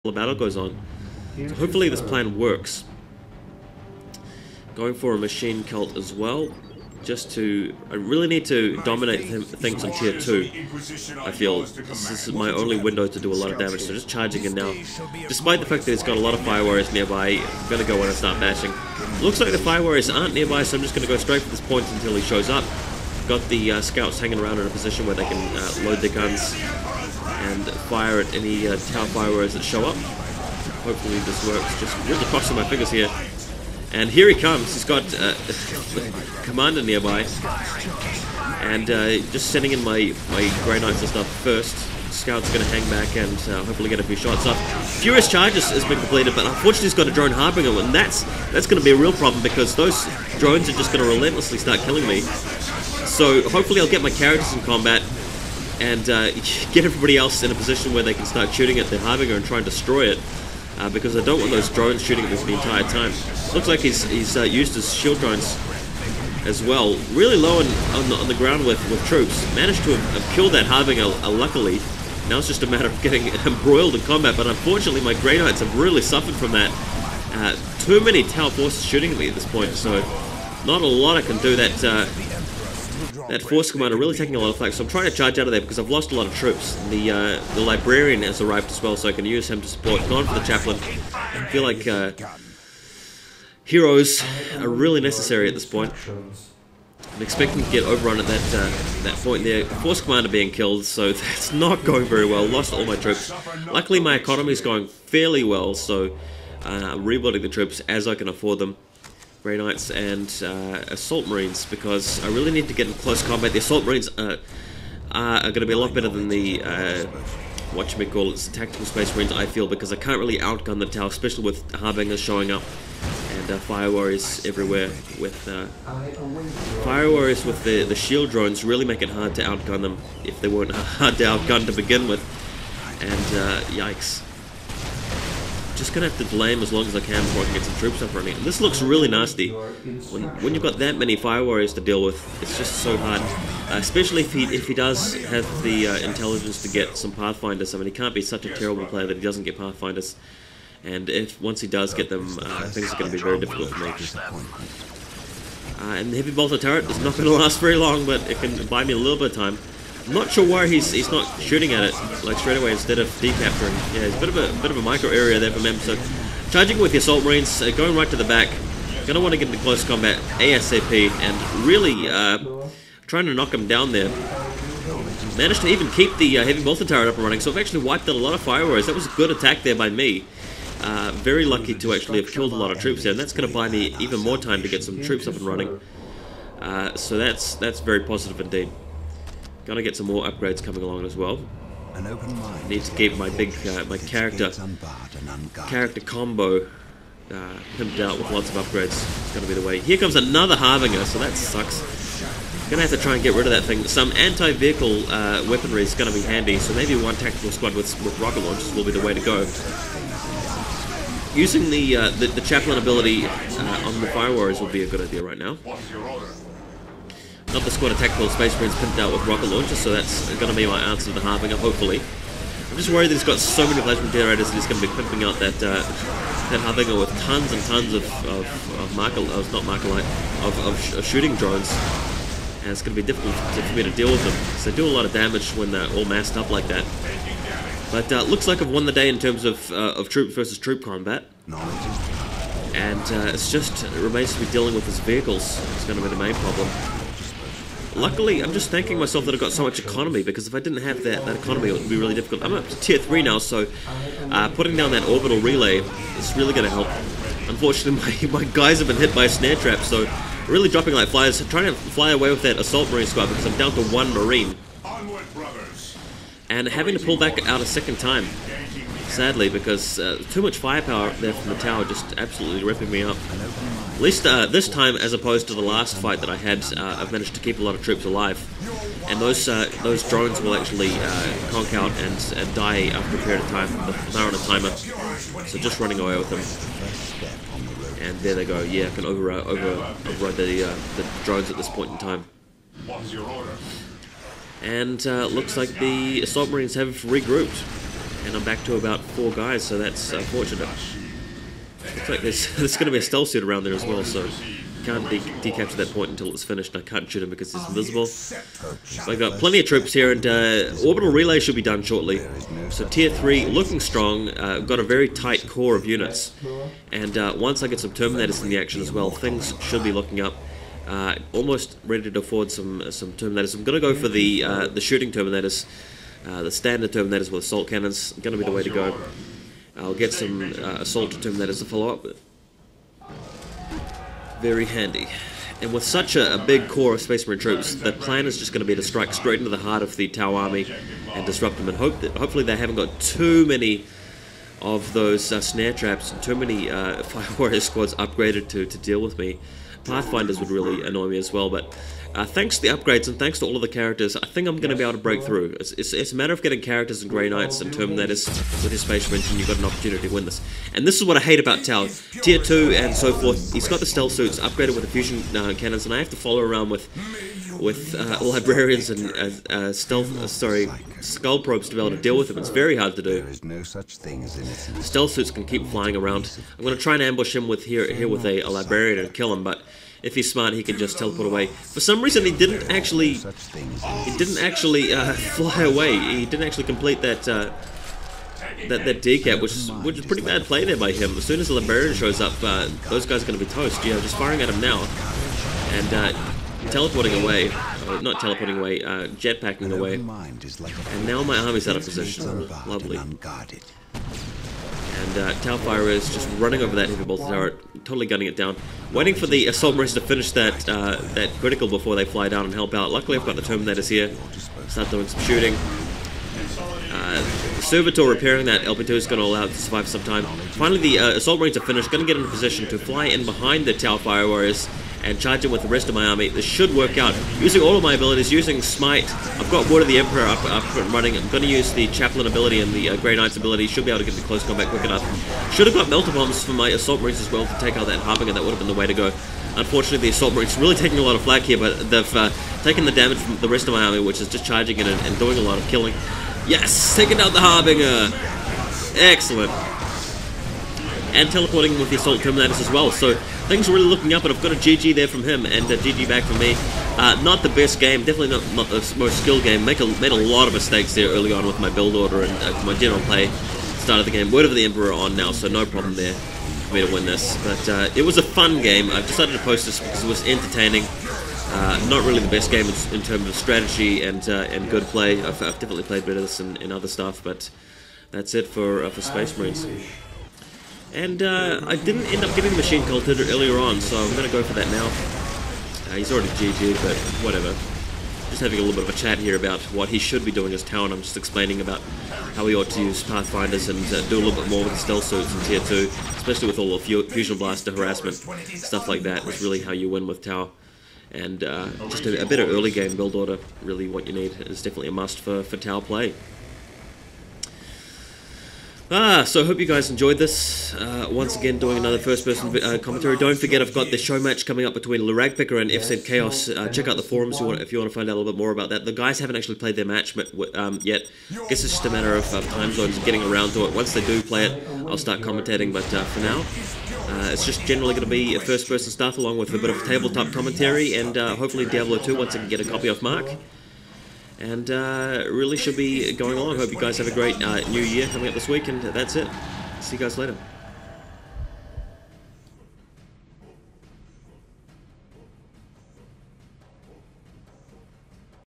the battle goes on. So hopefully this plan works. Going for a machine cult as well, just to... I really need to dominate things on tier 2. I feel this is my only window to do a lot of damage, so just charging in now. Despite the fact that it's got a lot of fire warriors nearby, I'm going to go in and start bashing. Looks like the fire warriors aren't nearby, so I'm just going to go straight for this point until he shows up. Got the scouts hanging around in a position where they can load their guns and fire at any tower fire warriors that show up. Hopefully this works. Just really crossing my fingers here. And here he comes. He's got Commander nearby. And just sending in my Grey Knights and stuff first. Scout's going to hang back and hopefully get a few shots up. Furious Charges has been completed, but unfortunately he's got a drone Harbinger, and that's going to be a real problem because those drones are just going to relentlessly start killing me. So hopefully I'll get my characters in combat and get everybody else in a position where they can start shooting at the Harbinger and try and destroy it. Because I don't want those drones shooting at this the entire time. Looks like he's used his shield drones as well. Really low on the ground with troops. Managed to have killed that Harbinger, luckily. Now it's just a matter of getting embroiled in combat, but unfortunately my Grey Knights have really suffered from that. Too many tower forces shooting at me at this point, so not a lot I can do. That Force Commander really taking a lot of flak, so I'm trying to charge out of there because I've lost a lot of troops. The Librarian has arrived as well, so I can use him to support. Gone for the Chaplain. I feel like heroes are really necessary at this point. I'm expecting to get overrun at that point there. Force Commander being killed, so that's not going very well. Lost all my troops. Luckily my economy is going fairly well, so I'm rebuilding the troops as I can afford them. Grey Knights and Assault Marines, because I really need to get in close combat. The Assault Marines are going to be a lot better than the whatchamacallit, Tactical Space Marines, I feel, because I can't really outgun the tower, especially with Harbingers showing up and Fire Warriors everywhere. With Fire Warriors with the shield drones really make it hard to outgun them if they weren't hard to outgun to begin with. And yikes. Just gonna have to delay him as long as I can before I can get some troops up running. And this looks really nasty. When you've got that many fire warriors to deal with, it's just so hard. Especially if he does have the intelligence to get some pathfinders. I mean, he can't be such a terrible player that he doesn't get pathfinders. And once he does get them, things are going to be very difficult for me. And the heavy bolter turret is not going to last very long, but it can buy me a little bit of time. I'm not sure why he's not shooting at it like straight away instead of decapturing. Yeah, it's a bit of a micro area there for him. So charging with the Assault Marines, going right to the back. Gonna want to get into close combat ASAP and really trying to knock him down there. Managed to even keep the heavy bolter turret up and running, so I've actually wiped out a lot of fire warriors. That was a good attack there by me. Very lucky to actually have killed a lot of troops there, and that's going to buy me even more time to get some troops up and running. So that's very positive indeed. Gotta get some more upgrades coming along as well. Need to keep my big my character combo pimped out with lots of upgrades. It's gonna be the way. Here comes another Harbinger, so that sucks. Gonna have to try and get rid of that thing. Some anti-vehicle weaponry is gonna be handy, so maybe one tactical squad with rocket launchers will be the way to go. Using the Chaplain ability on the Fire Warriors would be a good idea right now. Not the squad of Tactical Space Marines pimped out with rocket launchers, so that's going to be my answer to the Harbinger, hopefully. I'm just worried that he's got so many plasma generators that he's going to be pimping out that Harbinger with tons and tons of shooting drones. And it's going to be difficult for me to deal with them, because they do a lot of damage when they're all massed up like that. But looks like I've won the day in terms of troop versus troop combat. And it remains to be dealing with his vehicles. It's going to be the main problem. Luckily, I'm just thanking myself that I've got so much economy, because if I didn't have that economy, it would be really difficult. I'm up to tier 3 now, so putting down that orbital relay is really going to help. Unfortunately, my guys have been hit by a snare trap, so really dropping like flies, trying to fly away with that Assault Marine squad because I'm down to 1 Marine. And having to pull back out a second time, sadly, because too much firepower there from the tower, just absolutely ripping me up. At least this time, as opposed to the last fight that I had, I've managed to keep a lot of troops alive. And those drones will actually conk out and die after a period of time. They're on a timer, so just running away with them. And there they go. Yeah, I can override the drones at this point in time. And looks like the Assault Marines have regrouped. And I'm back to about 4 guys, so that's fortunate. Looks like there's going to be a stealth suit around there as well, so can't decapture that point until it's finished. I can't shoot him because he's invisible. I've got plenty of troops here, and orbital relay should be done shortly. So tier 3 looking strong. I've got a very tight core of units, and once I get some Terminators in the action as well, things should be looking up. Almost ready to afford some Terminators. I'm going to go for the shooting Terminators, the standard Terminators with assault cannons. Going to be the way to go. I'll get some assault Terminators to follow up. Very handy. And with such a big core of Space Marine troops, the plan is just going to be to strike straight into the heart of the Tau army and disrupt them, and hopefully they haven't got too many of those snare traps and too many Fire Warrior squads upgraded to deal with me. Pathfinders would really annoy me as well, but thanks to the upgrades and thanks to all of the characters, I think I'm going to be able to break through. It's a matter of getting characters and Grey Knights and Terminators with his Space Marines, and you've got an opportunity to win this. And this is what I hate about Tau. Tier 2 and so forth, he's got the stealth suits upgraded with the fusion cannons, and I have to follow around with librarians and skull probes to be able to deal with them. It's very hard to do. Stealth suits can keep flying around. I'm going to try and ambush him with here with a librarian and kill him, but if he's smart, he can just teleport away. For some reason, he didn't actually fly away. He didn't actually complete that decap, which is pretty bad play there by him. As soon as the librarian shows up, those guys are going to be toast. Yeah, just firing at him now and teleporting away. Not teleporting away, jetpacking away. And now my army's out of position. Lovely. And Tau Fire is just running over that heavy bolter turret, totally gunning it down, waiting for the assault marines to finish that critical before they fly down and help out. Luckily, I've got the Terminators here. Start doing some shooting. The Servitor repairing that LP2 is going to allow it to survive some time. Finally, the assault marines are finished. Going to get in a position to fly in behind the Tau Fire Warriors and charge in with the rest of my army. This should work out. Using all of my abilities, using Smite, I've got Word of the Emperor up and running. I'm going to use the Chaplain ability and the Grey Knight's ability. Should be able to get to close combat quick enough. Should have got Melter Bombs for my Assault Marines as well to take out that Harbinger. That would have been the way to go. Unfortunately, the Assault Marines really taking a lot of flak here, but they've taken the damage from the rest of my army, which is just charging in and doing a lot of killing. Yes! Taking out the Harbinger! Excellent. And teleporting with the Assault Terminators as well, so things are really looking up, and I've got a GG there from him, and a GG back from me. Not the best game, definitely not the most skilled game. Made a lot of mistakes there early on with my build order and my general play. Started the game, Word of the Emperor on now, so no problem there for me to win this. But it was a fun game. I've decided to post this because it was entertaining. Not really the best game in terms of strategy and good play. I've definitely played better this in other stuff, but that's it for Space Marines. And I didn't end up getting the Machine Cultivator earlier on, so I'm going to go for that now. He's already GG'd, but whatever. Just having a little bit of a chat here about what he should be doing as Tau, and I'm just explaining about how he ought to use Pathfinders and do a little bit more with the stealth suits in Tier 2, especially with all the Fusion Blaster harassment, stuff like that. It's really how you win with Tau. And just a better early game build order, really what you need. It's definitely a must for Tau play. So I hope you guys enjoyed this. Once again, doing another first-person commentary. Don't forget, I've got the show match coming up between Lurag Picker and FZ Chaos. Check out the forums if you want to find out a little bit more about that. The guys haven't actually played their match yet. I guess it's just a matter of time zones and getting around to it. Once they do play it, I'll start commentating. But for now, it's just generally going to be a first-person stuff along with a bit of tabletop commentary and hopefully Diablo 2 once I can get a copy off Mark. And really should be going along. Hope you guys have a great new year coming up this week, and that's it. See you guys later.